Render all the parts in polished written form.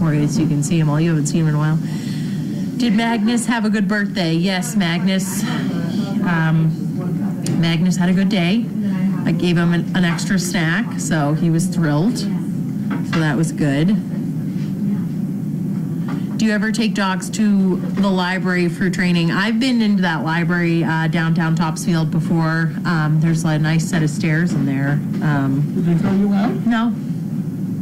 for you so you can see him all. You haven't seen him in a while. Did Magnus have a good birthday? Yes, Magnus. Magnus had a good day. I gave him an extra snack, so he was thrilled. So that was good. Do you ever take dogs to the library for training? I've been into that library downtown Topsfield before. There's a nice set of stairs in there. Did they throw you out? No.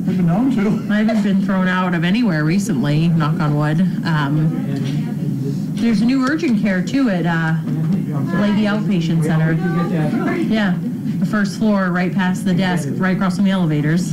I've been known to. I haven't been thrown out of anywhere recently, knock on wood. There's a new urgent care, too, at Lady Outpatient Center. Yeah, the first floor, right past the desk, right across from the elevators.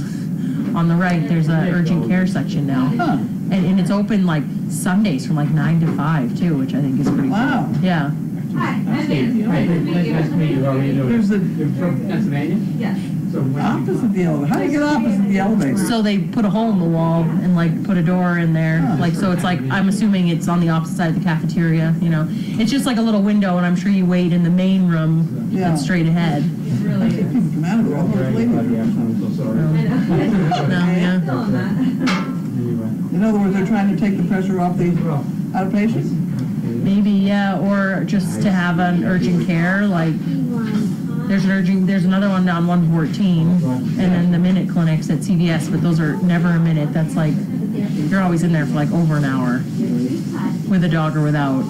On the right, there's an urgent care section now. Huh. And it's open, like, Sundays from, like, 9 to 5, too, which I think is pretty Wow. cool. Yeah. Hi, Steve. Nice to meet you. How are you doing? There's the You're from Pennsylvania? Yes. So opposite the elevator. How do you get opposite the elevator? So they put a hole in the wall and, like, put a door in there. Huh. Like, so it's like, I'm assuming it's on the opposite side of the cafeteria, you know. It's just like a little window, and I'm sure you wait in the main room that's straight ahead. I think people come out of it. All those ladies. I'm so sorry. No, yeah. In other words, they're trying to take the pressure off the outpatients? Maybe, yeah, or just to have an urgent care, like, there's another one down 114, and then the minute clinics at CVS, but those are never a minute. That's like, you're always in there for like over an hour, with a dog or without.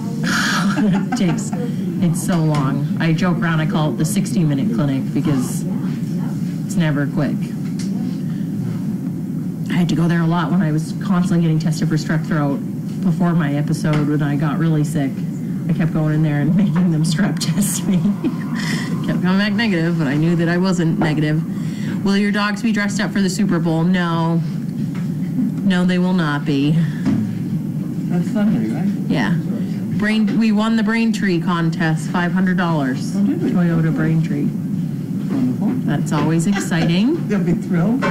It's so long. I joke around, I call it the 60-minute clinic, because it's never quick. I had to go there a lot when I was constantly getting tested for strep throat before my episode when I got really sick. I kept going in there and making them strep test me. Kept coming back negative, but I knew that I wasn't negative. Will your dogs be dressed up for the Super Bowl? No. No, they will not be. That's Sunday, right? Yeah. We won the Braintree contest, $500. Oh, did we? Toyota Braintree. Wonderful. That's always exciting. They'll be thrilled.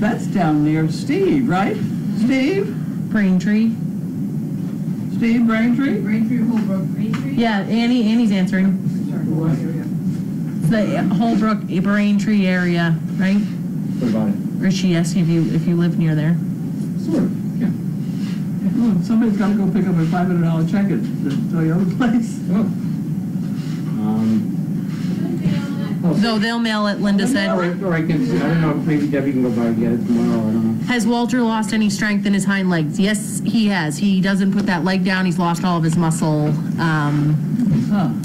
That's down near Steve, right? Steve? Braintree. Steve Braintree? Braintree, Holbrook, Braintree? Yeah, Annie's answering. It's the Holbrook Braintree area, right? What about it? Or she asked if you live near there. Sort of, yeah. Oh, somebody's got to go pick up a $500 check at the Toyota place. Oh. Though they'll mail it, Linda said. Or I can, I don't know, maybe Debbie can go by and get it tomorrow, I don't know. Has Walter lost any strength in his hind legs? Yes, he has. He doesn't put that leg down. He's lost all of his muscle.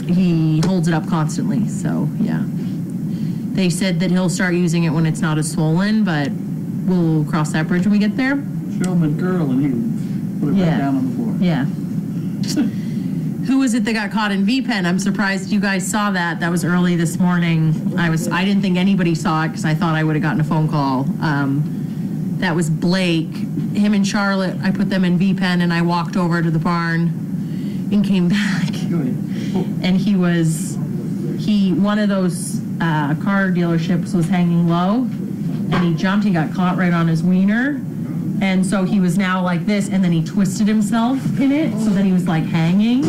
He holds it up constantly, so yeah. They said that he'll start using it when it's not as swollen, but we'll cross that bridge when we get there. Show him a girl and he'll put it right down on the floor. Yeah. Who was it that got caught in V-Pen? I'm surprised you guys saw that. That was early this morning. I didn't think anybody saw it because I thought I would have gotten a phone call. That was Blake. Him and Charlotte, I put them in V-Pen and I walked over to the barn and came back. And one of those car dealerships was hanging low and he jumped, he got caught right on his wiener. And so he was now like this, and then he twisted himself in it, so then he was like hanging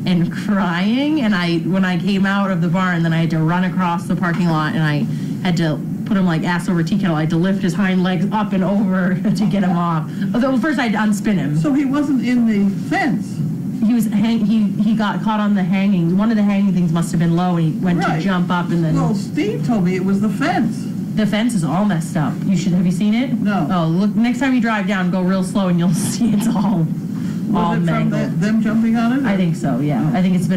and crying. And when I came out of the barn, then I had to run across the parking lot, and I had to put him like ass over tea kettle. I had to lift his hind legs up and over to get him off. Although first I had to unspin him. So he wasn't in the fence. He was he got caught on the hanging. One of the hanging things must have been low, and he went to jump up, and then. Well, Steve told me it was the fence. The fence is all messed up. Have you seen it? No. Oh, look, next time you drive down, go real slow and you'll see it's all mangled. From them jumping on it? I think so, yeah. Oh. I think it's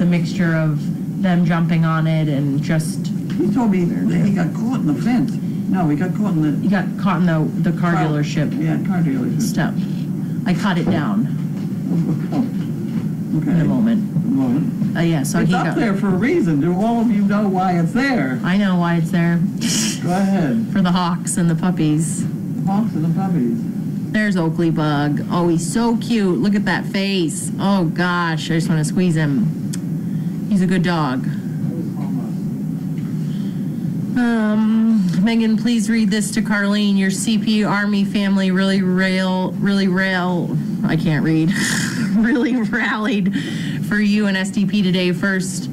a mixture of them jumping on it and just... He told me that he got caught in the fence. No, he got caught in the... He got caught in the car dealership. Yeah, car dealership. Step. I cut it down. Okay. In a moment. Yeah, so it's he up there for a reason. Do all of you know why it's there? I know why it's there. Go ahead. For the hawks and the puppies. Hawks and the puppies. There's Oakley Bug. Oh, he's so cute. Look at that face. Oh, gosh. I just want to squeeze him. He's a good dog. Megan, please read this to Carlene. Your CP Army family really I can't read. Really rallied for you and SDP today. First,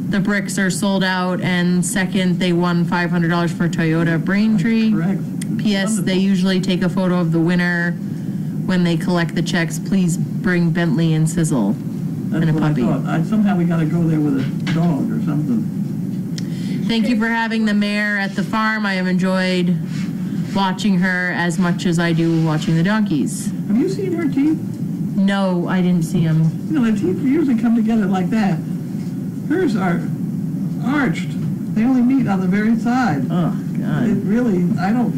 the bricks are sold out, and second, they won $500 for Toyota Braintree. Correct. P.S. They usually take a photo of the winner when they collect the checks. Please bring Bentley and Sizzle That's and a what puppy. I thought. Somehow we gotta go there with a dog or something. Thank you for having the mayor at the farm. I have enjoyed watching her as much as I do watching the donkeys. Have you seen her teeth? No, I didn't see them. You know, the teeth usually come together like that. Hers are arched. They only meet on the very side. Oh, It God. really, I don't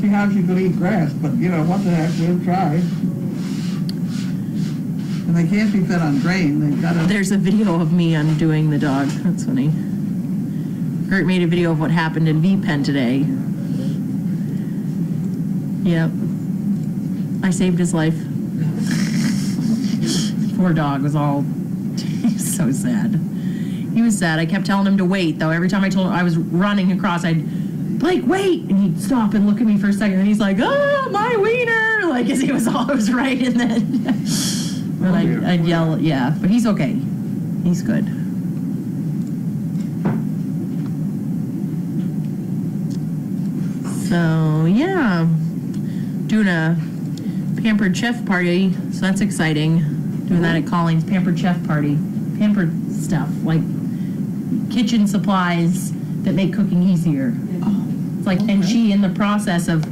see how she could eat grass, but you know, what the heck, we'll try. And they can't be fed on grain. They've got to. There's a video of me undoing the dog. That's funny. Kurt made a video of what happened in V-Pen today. Yep. I saved his life. Poor dog was all, he was so sad. He was sad. I kept telling him to wait, though. Every time I told him I was running across, Blake, wait! And he'd stop and look at me for a second, and he's like, oh, my wiener! Like, as he was always right, and then, but I'd yell, yeah, but he's okay. He's good. So, yeah, doing a pampered chef party, so that's exciting. Doing that at Colleen's pampered chef party. Pampered stuff, like kitchen supplies that make cooking easier. It's like, and she, in the process of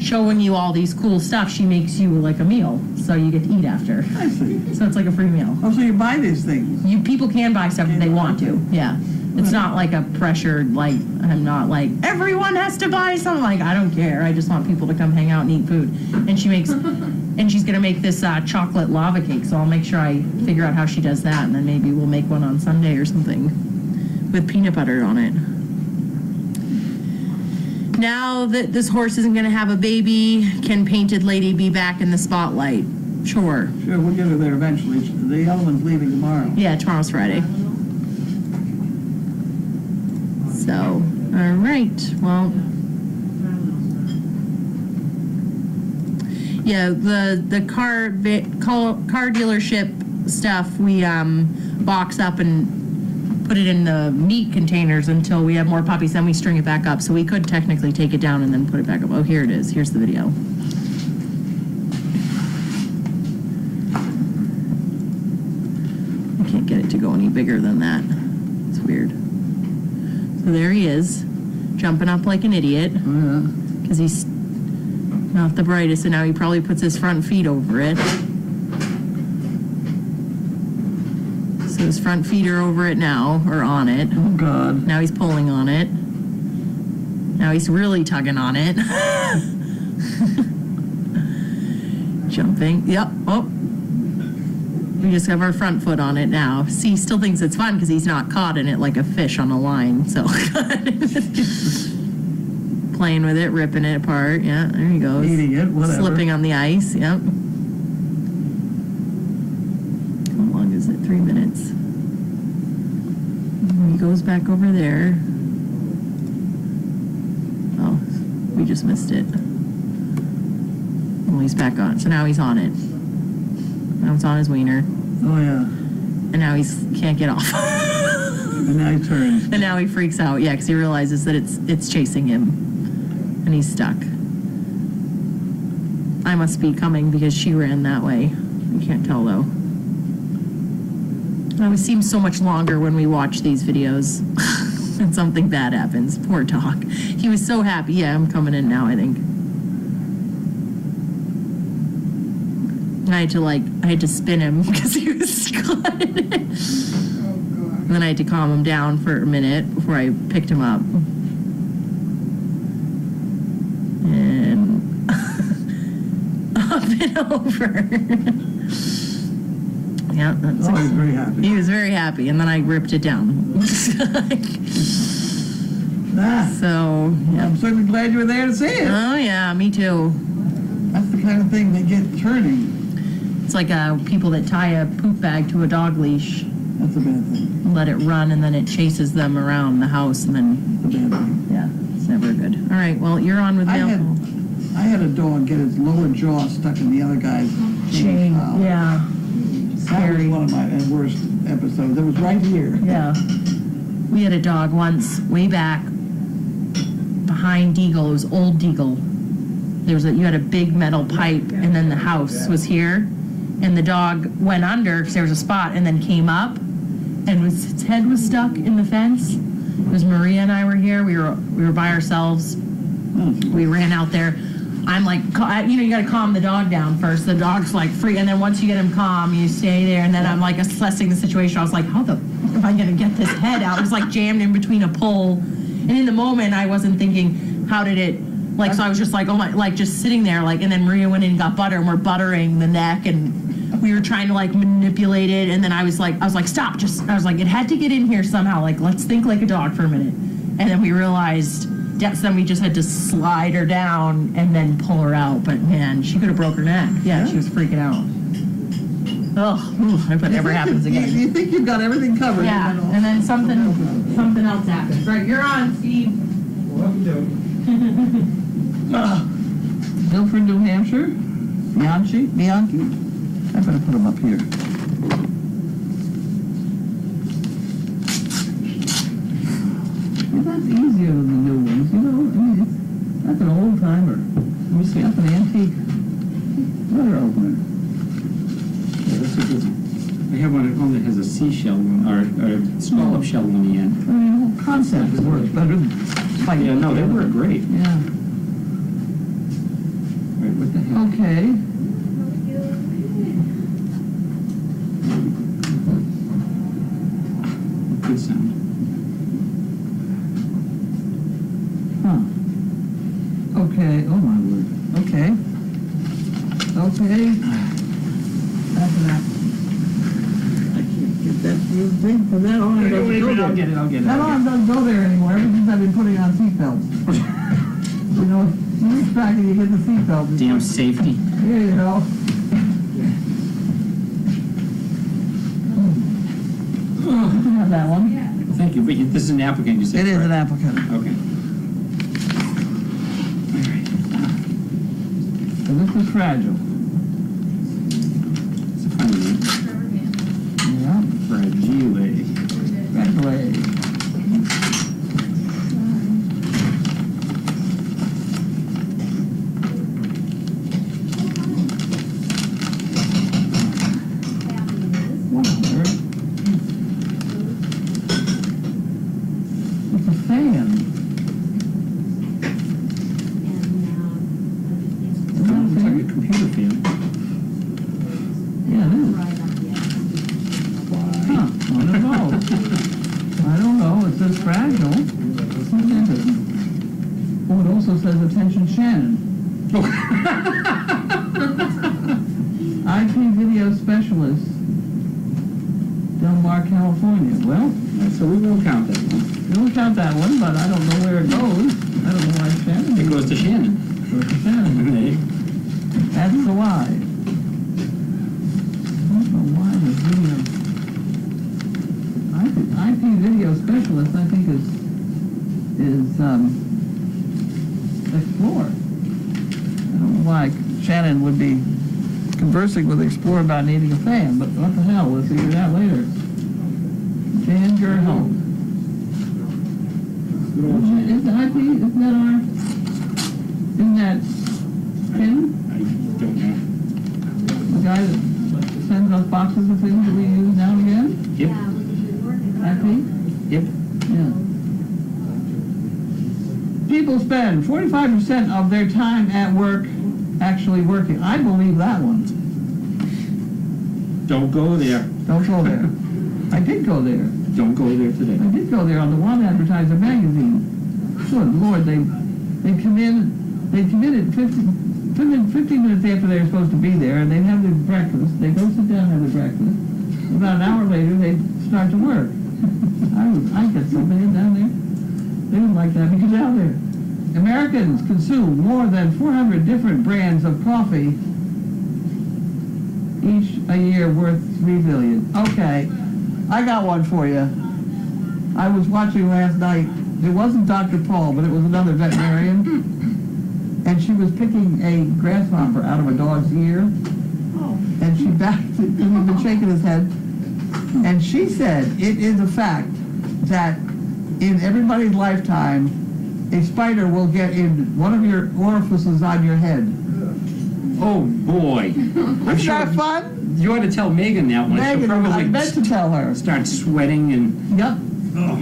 showing you all these cool stuff, she makes you like a meal, so you get to eat after. I see. So it's like a free meal. Oh, so you buy these things? People can buy stuff if they want to, yeah. It's not like a pressured, like, I'm not like, everyone has to buy something. Like, I don't care. I just want people to come hang out and eat food. And she makes, and she's going to make this chocolate lava cake, so I'll make sure I figure out how she does that, and then maybe we'll make one on Sunday or something with peanut butter on it. Now that this horse isn't going to have a baby, can Painted Lady be back in the spotlight? Sure. Sure, we'll get her there eventually. The other one's leaving tomorrow. Yeah, tomorrow's Friday. So, all right, well, yeah, the car dealership stuff, we box up and put it in the meat containers until we have more puppies, then we string it back up. So we could technically take it down and then put it back up. Oh, here it is. Here's the video. I can't get it to go any bigger than that. It's weird. So there he is, jumping up like an idiot, because he's not the brightest, and now he probably puts his front feet over it. So his front feet are over it now, or on it. Oh, God. Now he's pulling on it. Now he's really tugging on it. Jumping. Yep. Oh. We just have our front foot on it now. See, he still thinks it's fun because he's not caught in it like a fish on a line. So playing with it, ripping it apart. Yeah, there he goes. Eating it, whatever. Slipping on the ice. Yep. How long is it? 3 minutes. And he goes back over there. Oh, we just missed it. Well, he's back on. So now he's on it. Now it's on his wiener. Oh, yeah. And now he's can't get off. And now he turns. And now he freaks out, yeah, because he realizes that it's chasing him. And he's stuck. I must be coming because she ran that way. You can't tell, though. It always seems so much longer when we watch these videos. And something bad happens. Poor dog. He was so happy. Yeah, I'm coming in now, I think. I had to spin him because he was caught in it. And then I had to calm him down for a minute before I picked him up. And up and over. Yeah, that's Oh, he's very happy. He was very happy, and then I ripped it down. So, yeah. I'm certainly glad you were there to see it. Oh, yeah, me too. That's the kind of thing they get turning. It's like people that tie a poop bag to a dog leash, That's a bad thing. let it run, and then it chases them around the house, and then, That's a bad thing. yeah, it's never good. All right, well, you're on with mail. I had a dog get his lower jaw stuck in the other guy's Chain, collar. yeah. That was Scary. one of my worst episode that was right here. Yeah. We had a dog once, way back, behind Deagle. It was old Deagle. You had a big metal pipe, and then the house was here, and the dog went under because there was a spot, and then came up, and its head was stuck in the fence. It was Maria and I were here. We were by ourselves. We ran out there. I'm like, you got to calm the dog down first. The dog's like free, and then once you get him calm, you stay there. And then I'm like assessing the situation. I was like, how the f- am I going to get this head out? It was like jammed in between a pole. And in the moment, I wasn't thinking, how did it, like, so I was just like, oh my, like just sitting there, like, and then Maria went in and got butter, and we're buttering the neck, and we were trying to like manipulate it. And then I was like, stop, I was like, it had to get in here somehow. Like, let's think like a dog for a minute. And then we realized, so then we just had to slide her down and then pull her out. But man, she could have broke her neck. Yeah, she was freaking out. Oh, I hope it never happens again. You think you've got everything covered. Yeah, and then something else happens. Right, you're on, Steve. Milford, New Hampshire. Bianchi. I better put them up here. Well, that's easier than the new ones, you know. I mean, that's an old timer. Let me see. That's an antique letter opener. Yeah, that's a good one. I have one that has a seashell one, or a scallop shell on the end. I mean, the whole concept works better than like. Yeah, no, they work great. Yeah. Right, what the heck? Okay. Good sound. Huh. Okay. Oh my word. Okay. After that. I can't get that new thing because that arm doesn't go there. I'll get it. That arm doesn't go there anymore. Ever since I've been putting on seatbelts. You know, you reach back and you get the seatbelt. Damn safety. Here you go. You can have that one. Thank you, but this is an applicant, you said. It is an correct? applicant. Okay. So this is fragile. It's a funny name. Yeah. Fragile. Fragile. It's a fan. Looks like a computer fan. Yeah, it is. Huh, I don't know. I don't know, it says fragile. What is it? Oh, it also says attention Shannon. IP video specialist, Del Mar, California. Well, So we won't count that one. we don't count that one, but I don't know where it goes. I don't know why Shannon. It goes to Shannon. Goes to Shannon. There you go. That's the why. I don't know why the video. IP video specialist, I think, is Explorer. I don't know why Shannon would be conversing with Explorer about needing a fan, but what the hell? We'll figure it out later. Jan Gerhold. Is the IP? Isn't that Finn? I don't know. The guy that sends us boxes of things that we use now and again? Yep. IP? Yep. Yeah. People spend 45% of their time at work actually working. I believe that one. Don't go there. Don't go there. I did go there. Don't go there today. I did go there on the Want Advertiser magazine. Good Lord, they come in at 15 minutes after they were supposed to be there, and they'd have their breakfast. They go sit down and have their breakfast. About an hour later, they start to work. I get so bad down there. They didn't like that because out there, Americans consume more than 400 different brands of coffee, each a year worth $3 billion. Okay, I got one for you. I was watching last night. It wasn't Dr. Paul, but it was another veterinarian, and she was picking a grasshopper out of a dog's ear, and she backed it because he'd been shaking his head, And she said it is a fact that in everybody's lifetime, a spider will get in one of your orifices on your head. Oh, boy. I'm Isn't sure that fun? you ought to tell Megan that one. Megan, She'll I probably meant to tell her. start sweating and, Yep. oh,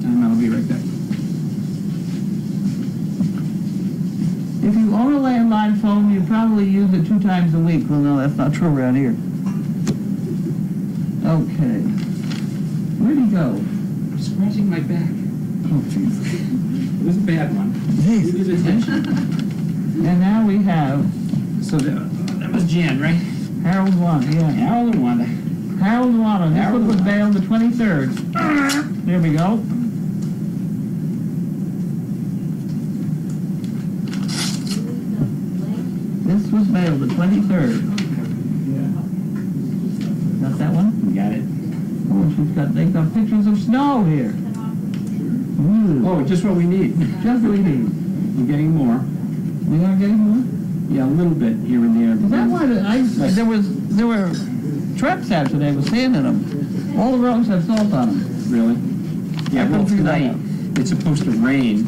time out, I'll be right back. If you own a landline phone, you probably use it 2 times a week. Well, no, that's not true around here. Okay. Where'd he go? I'm scratching my back. Oh, jeez. It was a bad one. Jeez. Give it attention. And now we have So that was Jan, right? Harold Wanda. Yeah. Harold and Wanda. Harold Wanda. This Harold one was Wanda. bailed the 23rd. There we go. This was mailed the 23rd. Got that one? You got it. Oh, they've got pictures of snow here. Ooh, Oh, just what we need. just what we need. We're getting more. We are getting more? Yeah, a little bit here and there. Is that why there were traps out today with sand in them? All the roads have salt on them. Really? Yeah, I well, couldn't figure that tonight, out. it's supposed to rain,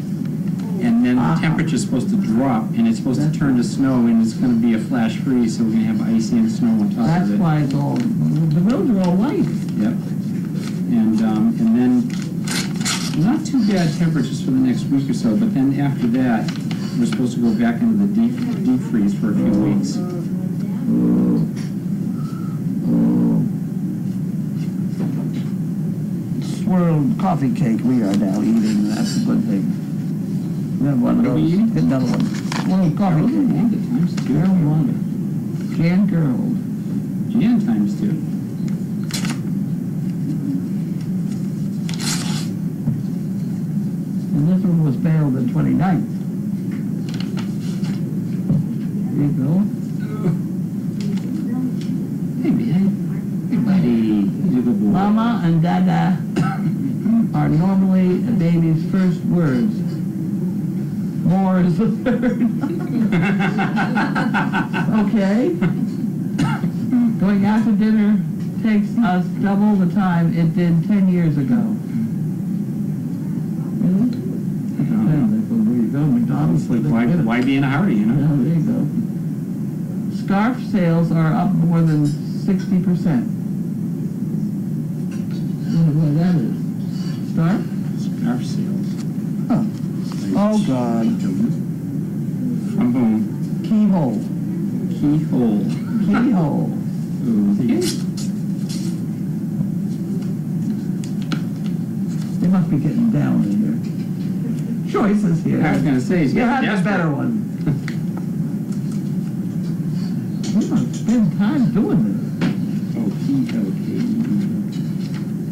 and then the temperature's supposed to drop, and it's supposed to turn to snow, and it's gonna be a flash freeze, so we're gonna have icy and snow on top That's of it. why it's all, the roads are all white. Yep. And then, not too bad temperatures for the next week or so, but then after that, we're supposed to go back into the deep freeze for a few weeks. Swirled coffee cake we are now eating. That's a good thing. We have one of What are we those. eating? Get another one. Swirled coffee Harold and cake. Wanda times two. Harold Wanda. Jan Gerald. Jan times two. And this one was bailed the 29th. There you go. Hey, man. Hey, buddy. He's a good boy. Mama and Dada are normally a baby's first words. More is the third. Okay. Going out to dinner takes us double the time it did 10 years ago. Really? There you go, McDonald's. Like, why be in a hurry, you know? Yeah, there you go. Scarf sales are up more than 60%. What that is? Scarf? Scarf sales. Oh. Oh, God. From boom. Keyhole. Keyhole. Keyhole. Ooh. They must be getting down in here. Choices here. I was gonna say, he's You getting have the desperate. better one. We're gonna spend time doing this. Okay.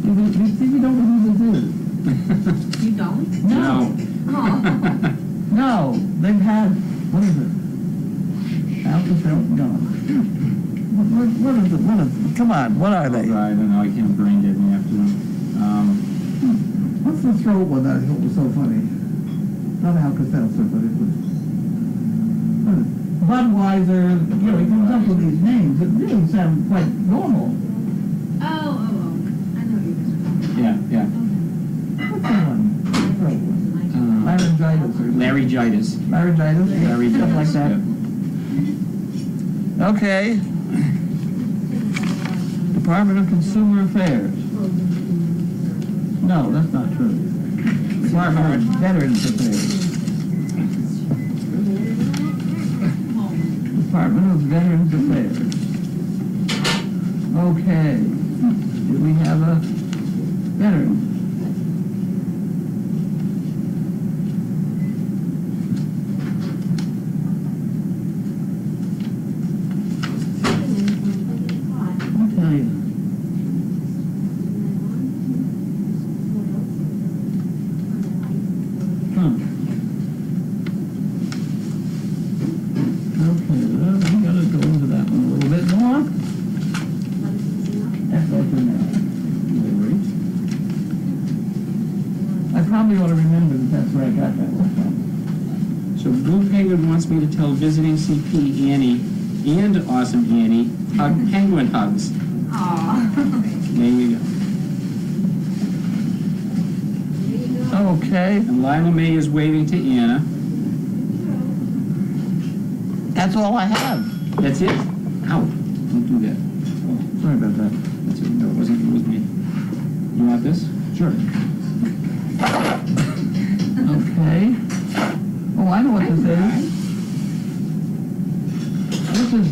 You think you don't know who this is? You don't? No. No, they've had, what is it? Alka-Seltz, no. What is it, come on, what are I they? don't know, I can't brain dead me after them. What's the throat one that I thought was so funny? Not Alka-Seltz, but it was, what is it? Budweiser, you know, he comes up with these names, it really sound quite normal. Oh. I know you guys Yeah. What's the one? Throat one? Laryngitis or something. Laryngitis. Laryngitis, yeah, Laryngitis, stuff like that. yeah. Okay. Department of Consumer Affairs. No, that's not true. Department of Veterans Affairs. Department of Veterans Affairs. Okay. Do we have a veteran? I'll tell you. Huh. Okay, well, we gotta go into that one a little bit more. That's open now. I probably ought to remember that that's where I got that one from. So Blue Penguin wants me to tell visiting CP Annie and Awesome Annie hug penguin hugs. Aw. There you go. Okay, And Lila Mae is waving to Anna. that's all I have. That's it? Ow, don't do that. Sorry about that. That's it. No, it wasn't, it was me. You want this? Sure. Okay. Oh, I know what this is.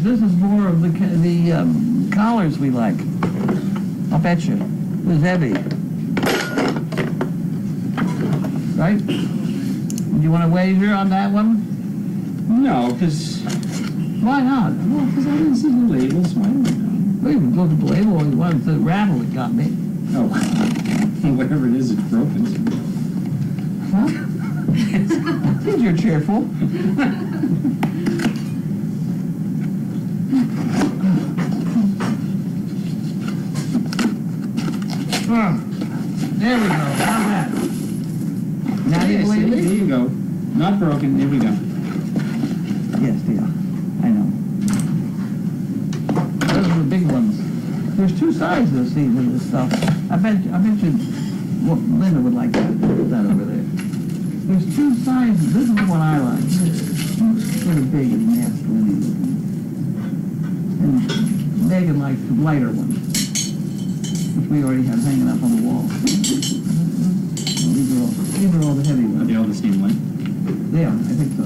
This is more of the collars we like. I'll bet you. It was heavy. Right? Do you want to wager on that one? No, because Why not? I didn't see the label, so I don't know. We can look at the label. It was the rattle that got me. Oh, whatever it is, it's broken. Huh? Think you're cheerful. There we go. How's that? Now you Yes, believe there me? you go. Not broken. There we go. Yes, dear. I know. Those are the big ones. There's two sides of this stuff. I bet you Linda would like that over there. There's two sides. This is the one I like. It's sort of big and masculine looking. And Megan likes the lighter one, which we already have hanging up on the wall. These are all the heavy Are ones. they all the same length? Yeah, I think so.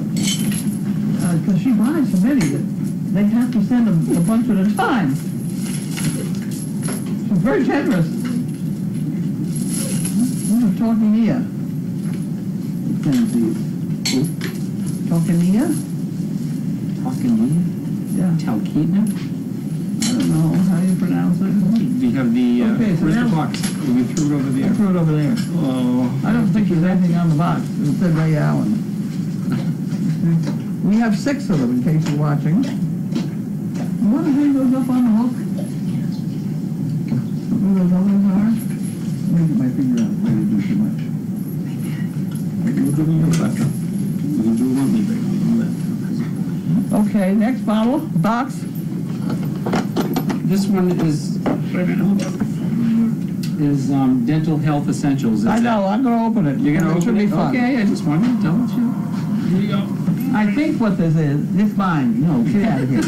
Because she buys so many that they have to send them a bunch at a time. She's very generous. Who's talking here? Who? Talking here? Talking Yeah. Talkeetna? I don't know how you pronounce it. Do you have the, Okay, so where's the now- box? We threw it over I there. threw it over there. Oh. I don't think there's anything on the box. It said Ray Allen. We have 6 of them in case you're watching. You want to hang those up on the hook? Where those others are? Let me get my finger out before you do too much. We'll do it on your left. We can do it on me, baby. On the left. Okay, next bottle, box. This one is, wait a minute, hold on. Is Dental Health Essentials. I know, I'm going to open it. You're gonna It should open be it? fun. Okay, I just wanted to tell you. Here you go. I think what this is, it's mine. No, get out of here.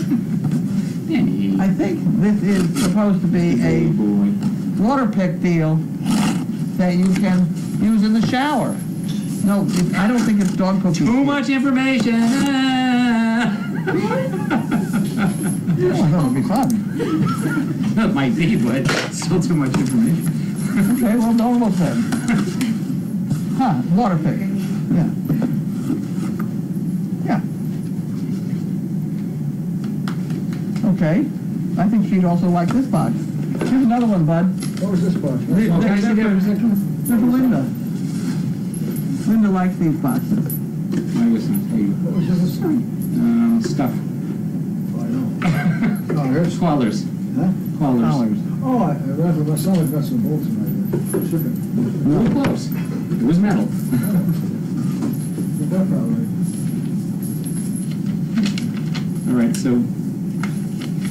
Penny. I think this is supposed to be a Oh, boy. water pick deal that you can use in the shower. No, I don't think it's dog cookies. Too much information. Oh, I thought it'd be fun. That might be, but still too much information. Okay, well, don't look then. Huh, water pick. Yeah. Yeah. Okay. I think she'd also like this box. Here's another one, bud. What was this box? Can I see that for a second? They're for Linda. Linda likes these boxes. I guess I'll tell you. What was this? Stuff. Oh, I know. Oh, here's, Collars. huh? Collars. Dollars. Oh, I read my son had got some bolts in there. Shipping. Real close. It was metal. Get that probably. All right, so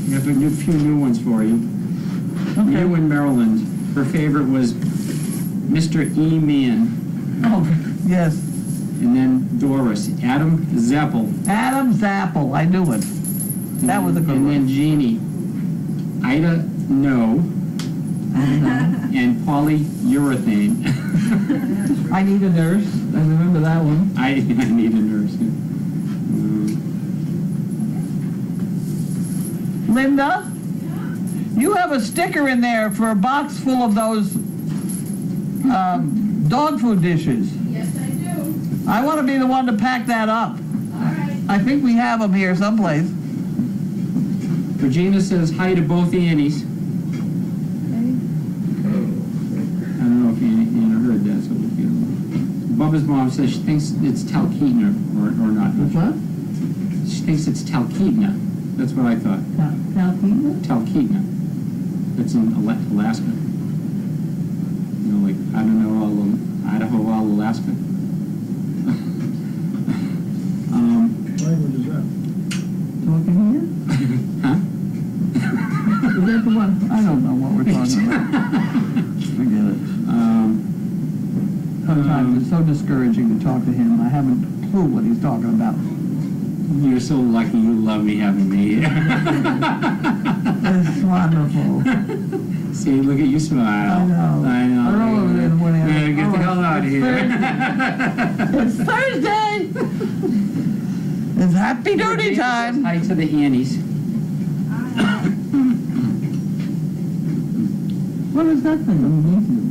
we have a few new ones for you. Okay. You in Maryland. Her favorite was Mr. E. Man, Oh, yes. and then Doris. Adam Zeppel. Adam Zappel. I knew it. That was a good And then one. Jeannie. Ida No. And polyurethane. I need a nurse. I remember that one. I need a nurse. Linda, you have a sticker in there for a box full of those dog food dishes. Yes, I do. I want to be the one to pack that up. All right. I think we have them here someplace. Regina says hi to both Annies. I don't know if Anna heard that, so we'll get Bubba's mom says she thinks it's Talkeetna or not. What's that? She thinks it's Talkeetna. That's what I thought. Talkeetna? Talkeetna. That's in Alaska. You know, like, I don't know, Idaho, all Alaska. Language is that? Talking here? Huh? Is that the one? I don't don't know what we're talking about. Forget it. Sometimes it's so discouraging to talk to him. I haven't a clue what he's talking about. You're so lucky you love me having me here. It's wonderful. See, look at you smile. I know. I know. I roll over there in the morning. Yeah, get the hell out of here. It's Thursday. It's happy duty time. Hi to the Annies. What is that thing underneath you?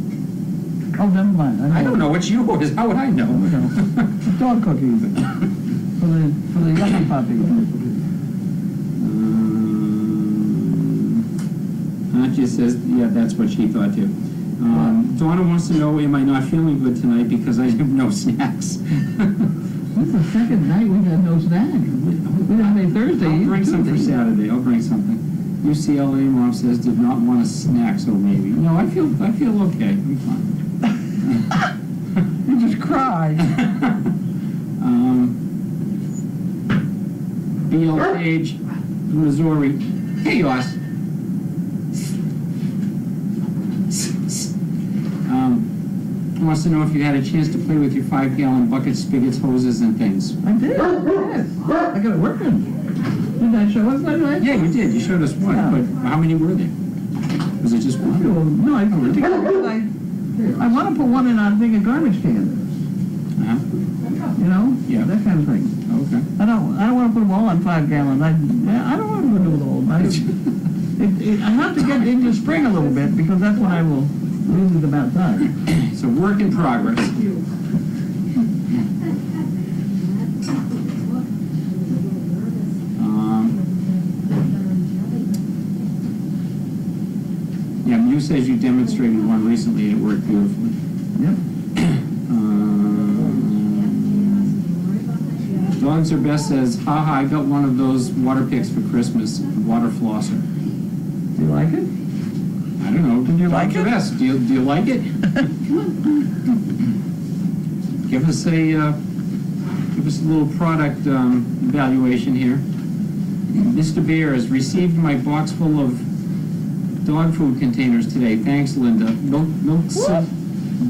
Oh, never mind. I don't know. It's yours. How would I know? Dog cookies. For the yucky puppy. Aunt just says, yeah, that's what she thought too. Donna wants to know, am I not feeling good tonight because I have no snacks? This is the second night we've had no snacks. We didn't have any Thursday. I'll bring some for Saturday. I'll bring something. UCLA mom says did not want a snack, so maybe. No, I feel okay. I'm fine. You just cried. BL Page, Missouri. Hey, Yoss. Wants to know if you had a chance to play with your 5-gallon buckets, spigots, hoses, and things. I did, yes. I got it working. Did I show us that night? Yeah, you did. You showed us one, Yeah. but how many were there? Was it just one? No, I put it together because I want to put one in on a big garbage can. Uh-huh. You know? Yeah. That kind of thing. Okay. I don't want to put them all on 5 gallons. I don't want to do it all. I have to get into spring a little bit because that's when I will use it about time. It's a work in progress. Yeah, Mew says you demonstrated one recently and it worked beautifully. Yep. Dogs Are Best says, haha, I got one of those water picks for Christmas, water flosser. Do you like it? I don't know. Did you like Dogs Are it? Best. Do you like it? Give us a little product evaluation here. Mr. Bear has received my box full of dog food containers today. Thanks, Linda. Milk soup,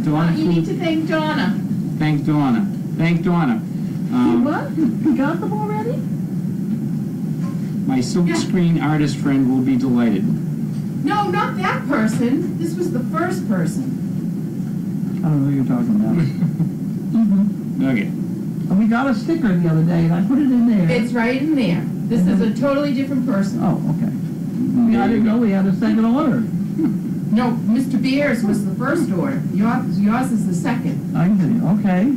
dog You need food. to thank Donna. Thank Donna. Thank Donna. What? You got them already? My silkscreen artist friend will be delighted. No, not that person. This was the first person. I don't know what you're talking about. Okay. And we got a sticker the other day, and I put it in there. It's right in there. This is a totally different person. Oh, okay. I didn't know we had a second order. No, Mr. Beers was the first order. Yours is the second. I see. Okay.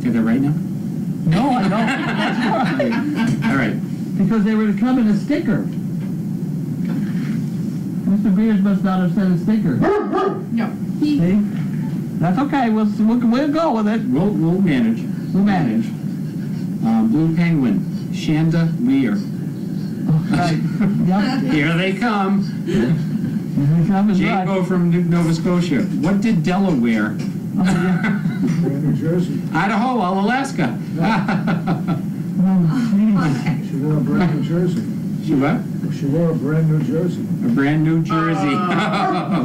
Get that right now? No, I don't. That's right. All right. Because they were to come in a sticker. Mr. Beers must not have sent a sticker. No, he, See? That's okay. We'll go with it. We'll manage. We'll manage. Blue Penguin, Shanda Lear. Right. Yep. Here they come. Here they come is right. Jaco from Nova Scotia. What did Delaware? Oh, yeah. New Jersey. Idaho, all Alaska. Oh, jeez. She wore a brand New Jersey. She what? She wore a brand New Jersey. A brand new Jersey.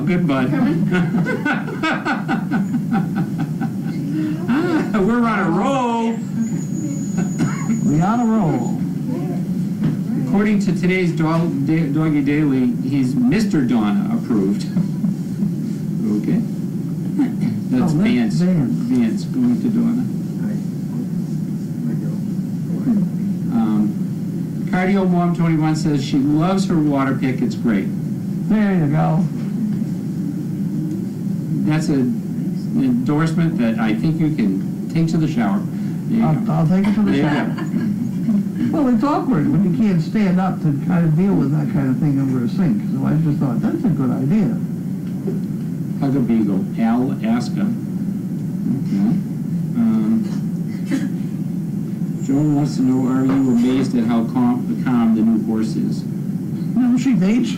Good bud. We're on a roll. We on a roll. According to today's Doggy Daily, he's Mr. Donna approved. Okay. That's Vance. Vance going to Donna. Cardio Mom 21 says she loves her water pick. It's great. There you go. That's an endorsement that I think you can take to the shower. There you go. I'll take it to the There you shower. go. Well, it's awkward when you can't stand up to kind of deal with that kind of thing over a sink. So I just thought, that's a good idea. Hug a Beagle, Alaska. Okay. Joan wants to know, are you amazed at how calm the new horse is? No, she's aged.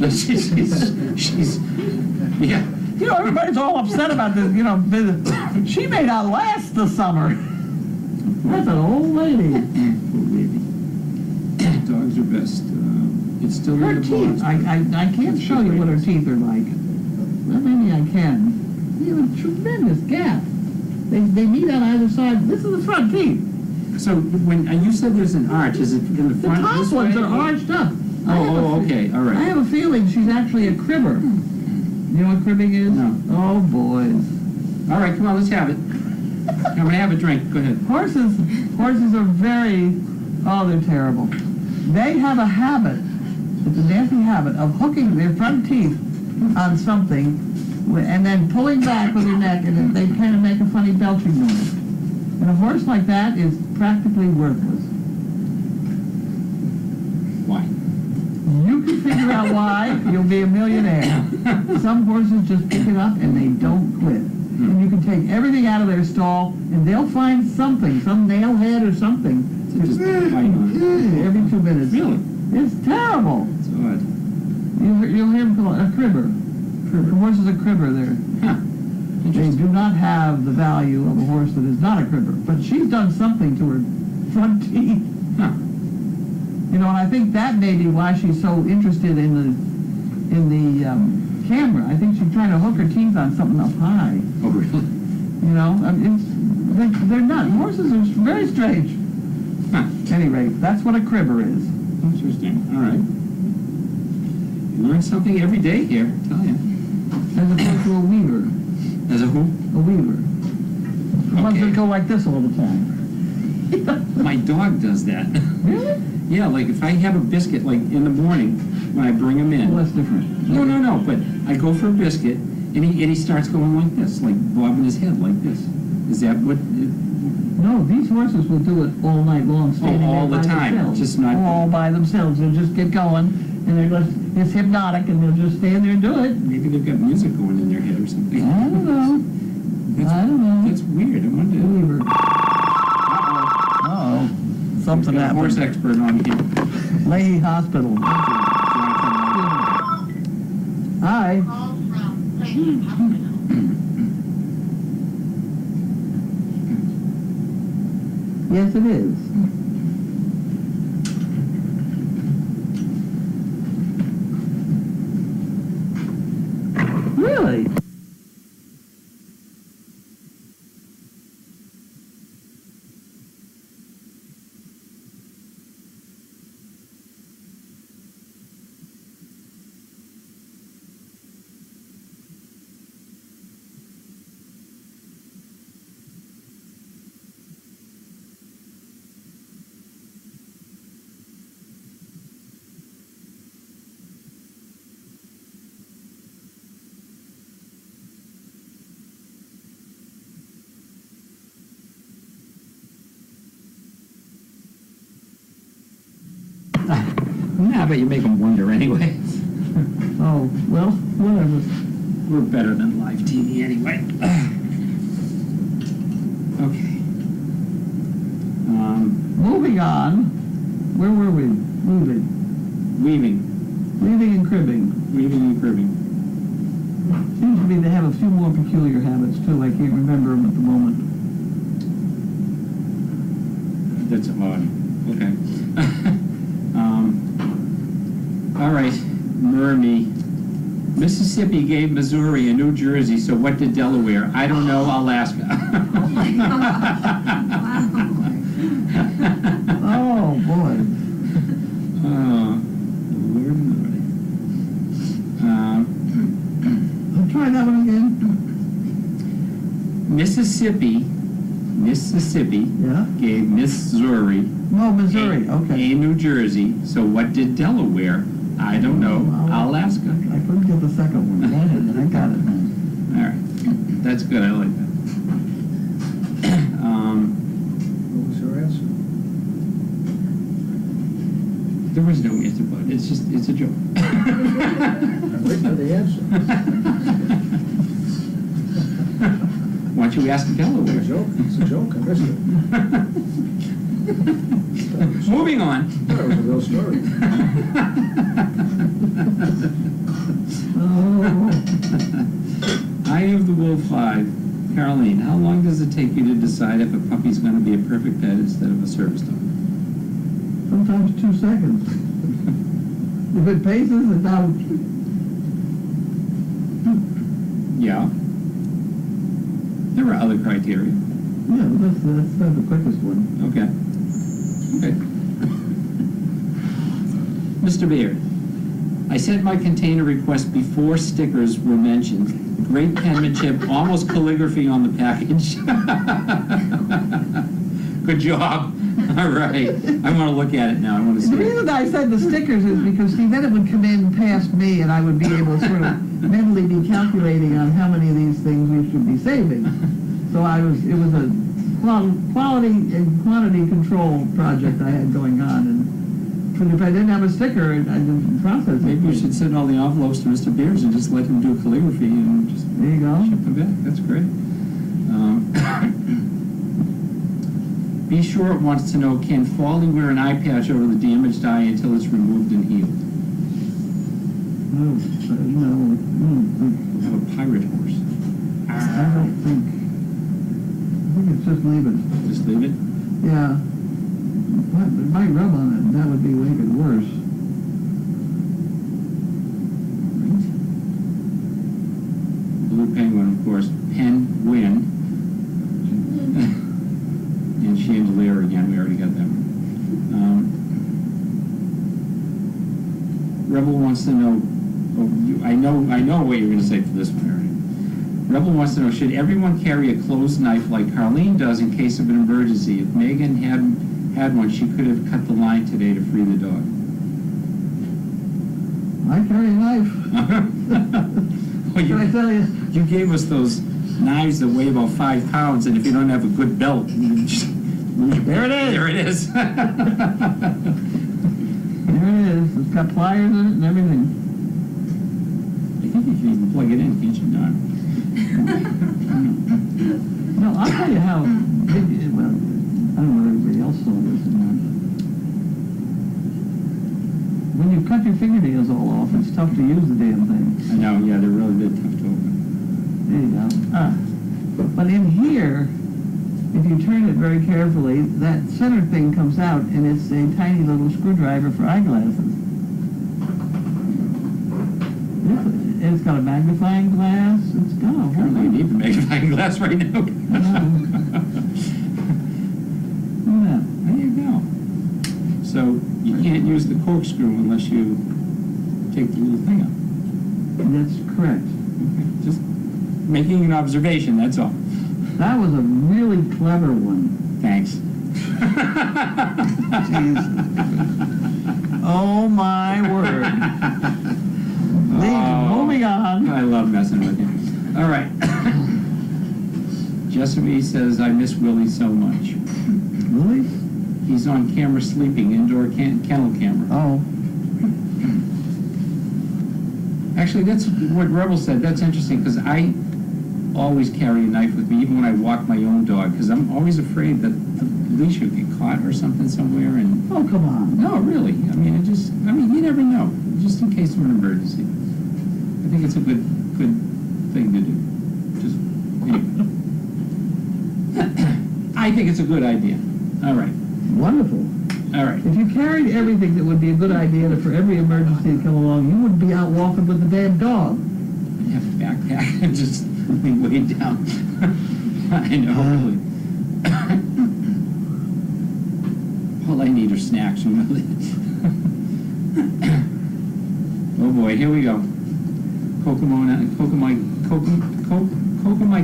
she's yeah. You know, everybody's all upset about this, you know, she may not last the summer. That's an old lady. Poor baby. Dogs Are Best. It's still Her in the teeth, box. I can't show you what her teeth are like. Well, maybe I can. You have a tremendous gap. They meet on either side. This is the front teeth. So when you said there's an arch, is it in the The front top this ones way? are arched up. I have a Okay, all I right. have a feeling she's actually a cribber. You know what cribbing is? No. Oh, boys. All right, come on, let's have it. I'm gonna have a drink. Go ahead. Horses are very, they're terrible. They have a habit, it's a nasty habit, of hooking their front teeth on something and then pulling back with their neck, and then they kind of make a funny belching noise. And a horse like that is practically worthless. Why? You can figure out why, you'll be a millionaire. Some horses just pick it up and they don't quit. And you can take everything out of their stall and they'll find something, some nail head or something. To just bite on it. Every 2 minutes. Really? It's terrible. It's odd. You'll hear them call it a cribber. The horse is a cribber there. Huh. They do not have the value of a horse that is not a cribber. But she's done something to her front teeth. Huh. You know, and I think that may be why she's so interested in the camera. I think she's trying to hook her teeth on something up high. Oh, really? You know, I mean, they're not. Horses are very strange. Huh. Anyway, that's what a cribber is. Interesting. All right. You learn something every day here, I tell you. As opposed to a weaver. As a who? A weaver. The ones Okay. that go like this all the time. My dog does that. Really? Yeah, like if I have a biscuit, like in the morning, when I bring him in. Well, that's different. No, but I go for a biscuit, and he starts going like this, like bobbing his head like this. Is that what? No, these horses will do it all night long, standing all there the by time, themselves. just not- all by themselves. They'll just get going, and it's hypnotic, and they'll just stand there and do it. Maybe they've got music going in their head or something. I don't know. That's, I don't know. That's weird. I wonder. Weaver. Uh-oh. Something Got a horse happened. expert on here. Leahy Hospital. Hi. Yes, it is. Really? Nah, but you make them wonder anyway. Oh, well, whatever. We're better than live TV anyway. Okay. Moving on. Where were we? Moving. Weaving. Weaving and cribbing. Weaving and cribbing. Seems to me they have a few more peculiar habits, too. I can't remember them at the moment. That's odd. Okay. All right, Mermy. Mississippi gave Missouri and New Jersey, so what did Delaware? I don't know, Alaska. Oh, boy. Lord Lordy. I'll try that one again. Mississippi Yeah? gave Missouri No, Missouri. Okay. and New Jersey, so what did Delaware? I don't know, Alaska. I couldn't get the second one. Go ahead. I got it now. All right, that's good, I like that. What was her answer? There was no answer, but it's a joke. I'm waiting for the answer. Why don't you ask It's a Delaware? joke. It's a joke. I missed it. Moving on. I thought it was a real story. Oh, I have the Wolf 5. Carlene, how long does it take you to decide if a puppy's going to be a perfect pet instead of a service dog? sometimes 2 seconds. If it paces, it's out. Yeah. There are other criteria. Yeah, that's not the quickest one. Okay. Okay. Mr. Beard, I sent my container request before stickers were mentioned. Great penmanship, almost calligraphy on the package. Good job. All right. I want to look at it now. I want to see The it. reason I said the stickers is because, see, then it would come in past me, and I would be able to sort of mentally be calculating on how many of these things we should be saving. So it was a quality and quantity control project I had going on, and if I didn't have a sticker, I didn't process it. Maybe we should send all the envelopes to Mr. Beers and just let him do calligraphy and just There you go. ship them back. That's great. Be Sure wants to know, can Folly wear an eye patch over the damaged eye until it's removed and healed? No. Have a pirate horse. I don't think. I think it's just leave it. Just leave it? Yeah. It might rub on it. That would make it worse. Blue Penguin, of course. Penguin. And Chandelier again, we already got that one. Rebel wants to know, I know what you're going to say for this one, already. Rebel wants to know, should everyone carry a closed knife like Carlene does in case of an emergency? If Megan had one, she could have cut the line today to free the dog. I carry a knife. Well, Can I tell you? You gave us those knives that weigh about 5 pounds, and if you don't have a good belt, you just There it is. There it is. There it is. It's got pliers in it and everything. I think you can even plug it in, can't you, Don? No, I'll tell you how. Well, I don't know if everybody else saw this or not. When you cut your fingernails all off, it's tough to use the damn thing. I know, yeah, they're really tough to open. There you go. But in here, if you turn it very carefully, that center thing comes out, and it's a tiny little screwdriver for eyeglasses. It's got a magnifying glass. It's got a whole Apparently you need the magnifying glass right now. Look at that. There you go. So you can't use the corkscrew unless you take the little thing out. That's correct. Okay. Just making an observation, that's all. That was a really clever one. Thanks. Jeez. Oh my word. Moving on. I love messing with you. All right. Jessamy says, I miss Willie so much. Really? He's on camera sleeping, indoor kennel camera. Oh. Actually, that's what Rebel said. That's interesting, because I always carry a knife with me, even when I walk my own dog, because I'm always afraid that the leash would get caught or something somewhere. And Oh, come on. no, really. I mean, you never know, just in case of an emergency. I think it's a good thing to do. Just anyway. I think it's a good idea. All right. Wonderful. All right. If you carried everything that would be a good idea to, for every emergency to come along, you wouldn't be out walking with the damn dog. I have a backpack and just be weighed down. I know, really. All I need are snacks, really. Oh boy, here we go. Kokomo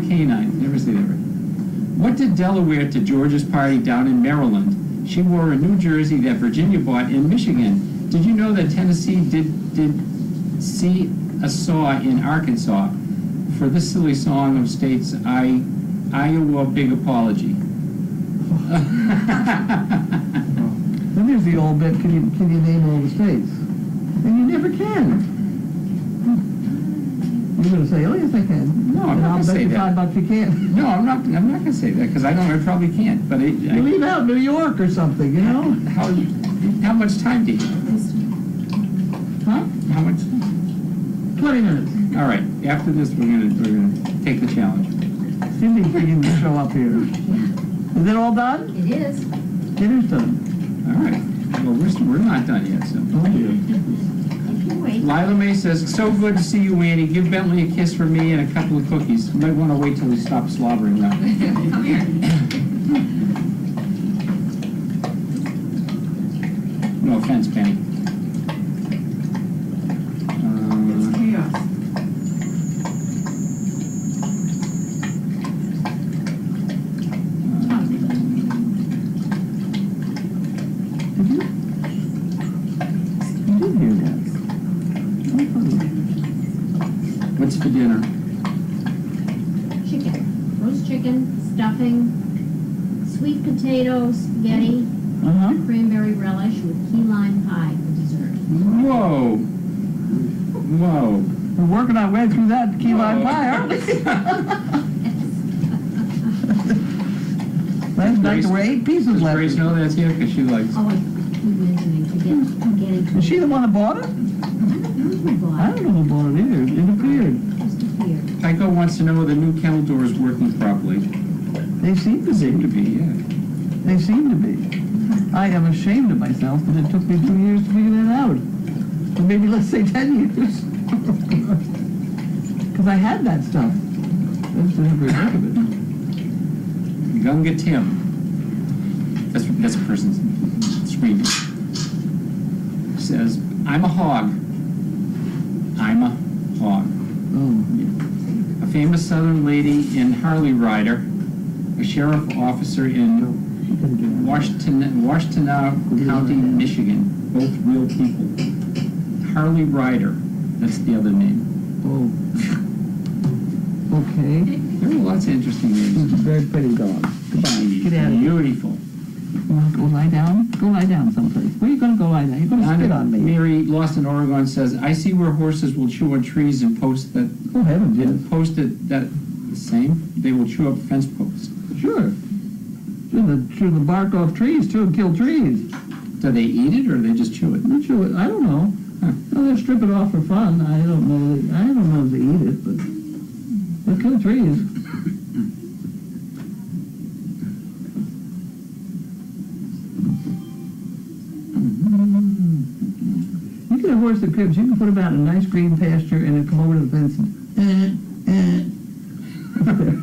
Canine. Never say that right. What did Della wear to George's party down in Maryland? She wore a New Jersey that Virginia bought in Michigan. Did you know that Tennessee did see a saw in Arkansas for this silly song of states? Iowa, big apology. Then there's the old bit, can you name all the states? And you never can. You're going to say, oh yes I can. No, I'm not going to say that. $5 you can't. No, I'm not going to say that, because I probably can't. But You leave out New York or something, you know? how much time do you have? Huh? How much? 20 minutes. All right. After this, we're gonna take the challenge. Cindy's beginning to show up here. Is it all done? It is. It is done. All right. Well, we're not done yet, so. Oh dear. wait. Lila May says, so good to see you, Annie. Give Bentley a kiss for me and a couple of cookies. You might want to wait till he stops slobbering now. Come here. No offense, Penny. It's chaos. You did hear that. What's for dinner? Chicken, roast chicken, stuffing, sweet potato, spaghetti, Uh-huh. cranberry relish with key lime pie for dessert. Whoa. Whoa. We're working our way through that key lime pie, aren't we? Last night there were 8 pieces Does left. Grace know that's here? Because she likes... Oh, I keep mentioning to get Is she the one that bought it? I don't know who bought it either. It appeared. Just appeared. Tycho wants to know whether the new kennel door is working properly. They seem to Seem to be. be, yeah. They seem to be. I am ashamed of myself that it took me 2 years to figure that out. Or maybe let's say 10 years. Because I had that stuff. I just didn't have very much of it. Gunga Tim. That's a person's screen. Says, I'm a hog. I'm a hog. Oh. A famous Southern lady in Harley Rider, a sheriff officer in Washtenaw County, Michigan, both real people. Harley Rider, that's the other name. Oh. Okay. There are lots of interesting She's names. a very pretty dog. Goodbye. Get out of here. Beautiful. You want to go lie down? Go lie down someplace. Where are you going to go lie down? You're going to spit on me. Mary, lost in Oregon, says, I see where horses will chew on trees and post that, Oh, heavens, yes. and post it that the same. They will chew up fence posts. Sure. Chew the bark off trees, too, and kill trees. Do they eat it or they just chew it? They chew it. I don't know. Huh. No, they strip it off for fun. I don't know if they eat it, but they kill trees. You can have horse that cribs. You can put them out in a nice green pasture and then come over to the fence and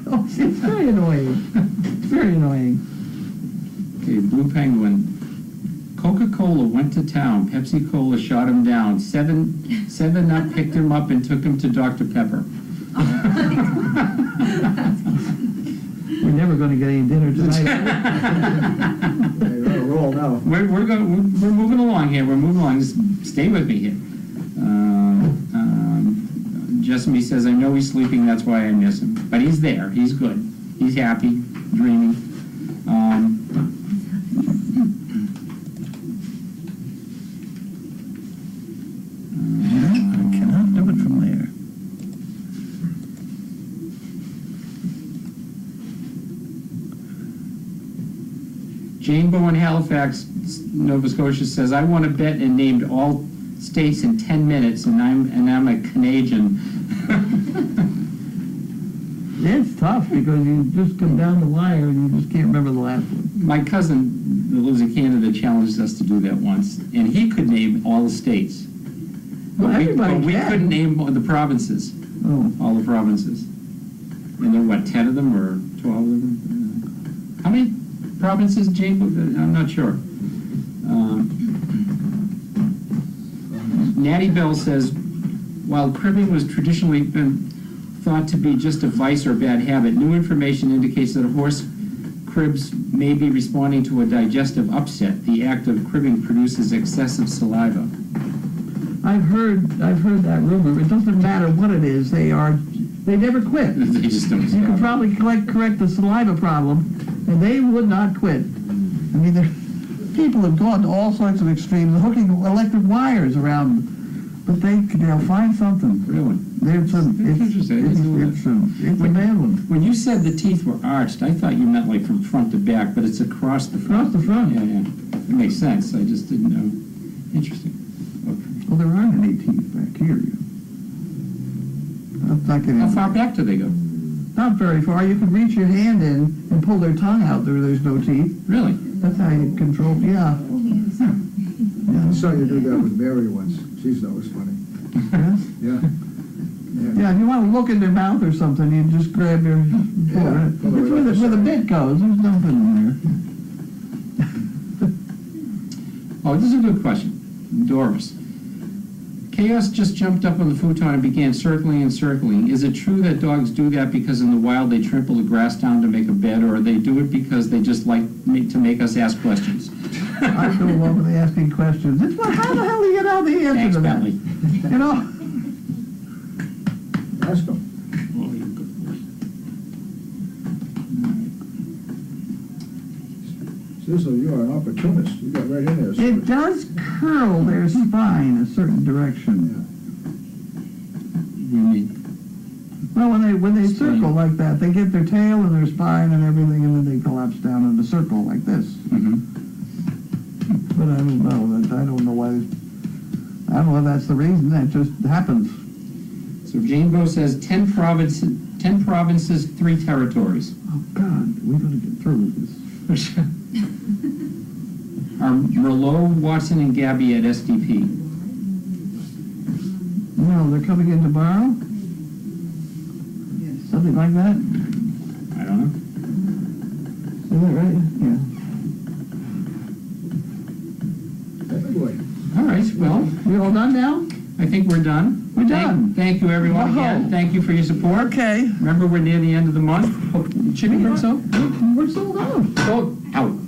oh, it's very annoying. It's very annoying. Okay, Blue Penguin. Coca-Cola went to town. Pepsi-Cola shot him down. Seven Up picked him up and took him to Dr. Pepper. We're never going to get any dinner tonight. Hey, we're on a roll now. We're moving along here. We're moving along. Just stay with me here. Jessamy says, I know he's sleeping. That's why I miss him. But he's there. He's good. He's happy, dreaming. I cannot do it from there. Jane Bow in Halifax, Nova Scotia says, I won a bet and named all states in 10 minutes, and I'm a Canadian. It's tough because you just come down the wire and you just can't remember the last one. My cousin that lives in Canada challenged us to do that once, and he could name all the states. Well, everybody But we can. couldn't name the provinces, Oh, all the provinces. And there were, what, 10 of them or 12 of them? How many provinces, Jane? I'm not sure. Natty Bell says, while cribbing was traditionally been thought to be just a vice or bad habit, new information indicates that a horse cribs may be responding to a digestive upset. The act of cribbing produces excessive saliva. I've heard that rumor. It doesn't matter what it is. They never quit. They just don't You could stop. probably correct the saliva problem, and they would not quit. I mean, people have gone to all sorts of extremes, hooking electric wires around them, but they'll find something. Really? It's a bad one. When you said the teeth were arched, I thought you meant like from front to back, but it's across the front. Across the front. Yeah, yeah. It makes sense. I just didn't know. Interesting. Okay. Well, there aren't any teeth back here. That's not getting. How far back do they go? Not very far. You can reach your hand in and pull their tongue out. There's no teeth. Really? That's how you control. Yeah. I saw you do that with Mary once. She thought it was funny. Yeah. Yeah, if you want to look in their mouth or something, you just grab their. Yeah. It's where the bit goes. There's nothing in there. Oh, this is a good question. Doris. Chaos just jumped up on the futon and began circling and circling. Is it true that dogs do that because in the wild they trample the grass down to make a bed, or they do it because they just like to make us ask questions? I go along with asking questions. It's well, how the hell do you get out the answer Thanks, to that? Bentley. You know? Ask them. Cecil, you are an opportunist. You got right in there. It does curl their spine a certain direction. What do you mean? Well, when they Spine. circle like that, they get their tail and their spine and everything, and then they collapse down in a circle like this. Mm-hmm. But I don't know. I don't know why. I don't know if that's the reason. That just happens. So Jane Bow says 10 provinces, 3 territories. Oh God, we gotta get through with this. Are Merlot, Watson, and Gabby at SDP? No, they're coming in tomorrow. Something like that. I don't know. Is that right? Yeah. Anyway, All right, well, We all done now? I think we're done. We're done. Thank you, everyone, again. Whoa. Thank you for your support. Okay. Remember, we're near the end of the month. Chicken breast soap? We're sold out.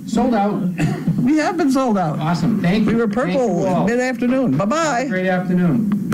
Sold out. We have been sold out. Awesome, thank you. We were Thank you purple all. mid-afternoon. Bye-bye. Great afternoon.